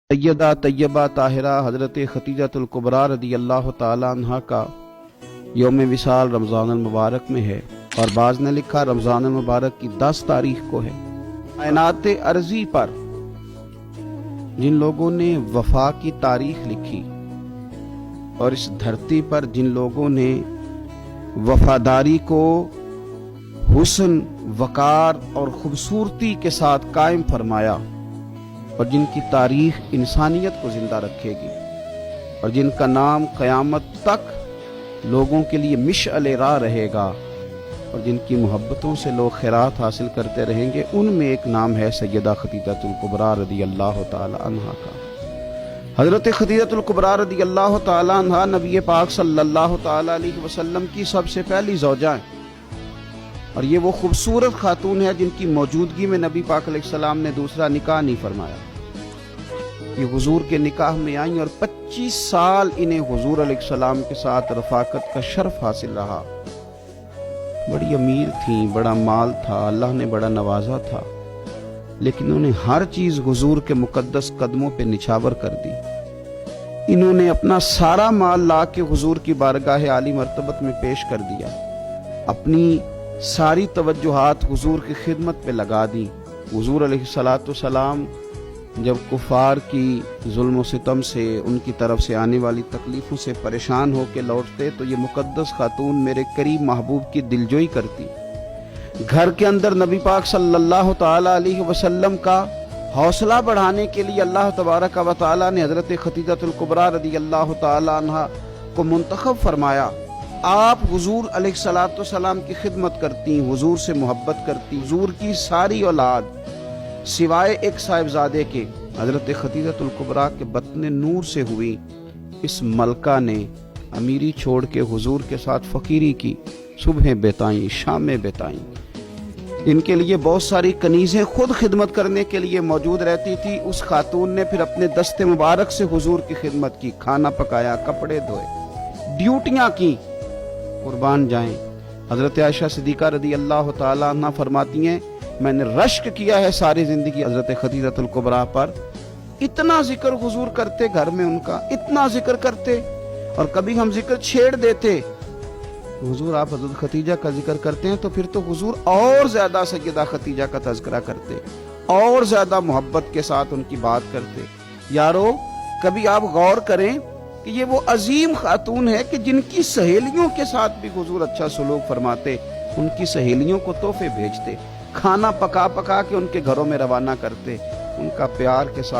सैयदा तैयबा ताहिरा हजरत खतीजतुल कुबरा रदी अल्लाह ताला अन्हा का यौम विसाल रमज़ान मुबारक में है, और बाज़ ने लिखा रमज़ान मुबारक की 10 तारीख को है। कायनात अर्जी पर जिन लोगों ने वफा की तारीख लिखी और इस धरती पर जिन लोगों ने वफादारी को हुस्न, वकार और खूबसूरती के साथ कायम फरमाया, और जिनकी तारीख इंसानियत को जिंदा रखेगी, और जिनका नाम क़यामत तक लोगों के लिए मिशअल राह रहेगा, और जिनकी मोहब्बतों से लोग खैरात हासिल करते रहेंगे, उनमें एक नाम है सैयदा खतीजतुल कुबरा रदी अल्लाह ताला अन्हा का। हजरत खतीजतुल कुबरा रदी अल्लाह ताला अन्हा नबी पाक सल्लल्लाहु ताला अलैहि वसल्लम की सबसे पहली ज़ौजा हैं, और ये वो खूबसूरत खातून है जिनकी मौजूदगी में नबी पाक अलैहिस्सलाम ने दूसरा निकाह नहीं फरमाया। ये हुजूर के निकाह में आई और 25 साल इन्हें हुजूर अलैहिस्सलाम के साथ रफाकत का शर्फ हासिल रहा। बड़ी अमीर थी, बड़ा माल था, अल्लाह ने बड़ा नवाजा था, लेकिन उन्हें हर चीज हुजूर के मुकद्दस कदमों पे निछावर कर दी। इन्होंने अपना सारा माल ला के हुजूर की बारगाह आली मर्तबत में पेश कर दिया, अपनी सारी तवज्जुहात हुजूर की खिदमत पे लगा दी। हुजूर अलैहिस्सलातु सलाम जब कुफार की जुल्म सितम से, उनकी तरफ से आने वाली तकलीफों से परेशान होकर लौटते, तो ये मुकद्दस खातून मेरे करीब महबूब की दिलजोई करती। घर के अंदर नबी पाक सल्लल्लाहु ताला अलैहि वसल्लम का हौसला बढ़ाने के लिए अल्लाह तबारक व तआला ने हजरत खतीजतुल कुबरा रदी अल्लाह ताला अन्हा को मुंतखब फरमाया। आप हुजूर अलैहिस्सलातु सलाम की खिदमत करती, हुजूर से मोहब्बत करती। हुजूर की सारी औलाद सिवाय एक साहिबजादे के हजरत खतीजतुल कुबरा के बत्न नूर से हुई। इस मलका ने अमीरी छोड़ के हुजूर के साथ फकीरी की, सुबह बिताई, शामें बिताई। इनके लिए बहुत सारी कनीजें खुद खिदमत करने के लिए मौजूद रहती थी। उस खातून ने फिर अपने दस्ते मुबारक से हुजूर की खिदमत की, खाना पकाया, कपड़े धोए, ड्यूटियां की। कुर्बान जाएं। हजरत आयशा सिद्दीका रदी अल्लाह ताला अन्हा फरमाती हैं, मैंने रश्क किया है सारी जिंदगी हजरत खतीजतुल कुबरा पर। इतना जिक्र हुजूर करते घर में उनका, इतना जिक्र करते, और कभी हम जिक्र छेड़ देते, हुजूर आप हजरत खतीजा का जिक्र करते हैं, तो फिर तो हुजूर और ज्यादा सैयदा खतीजा का तज़किरा करते, और ज्यादा मोहब्बत के साथ उनकी बात करते। यारो, कभी आप गौर करें कि ये वो अजीम खातून है कि जिनकी सहेलियों के साथ भी हुजूर अच्छा सलूक फरमाते, उनकी सहेलियों को तोहफे भेजते, खाना पका पका के उनके घरों में रवाना करते, उनका प्यार के साथ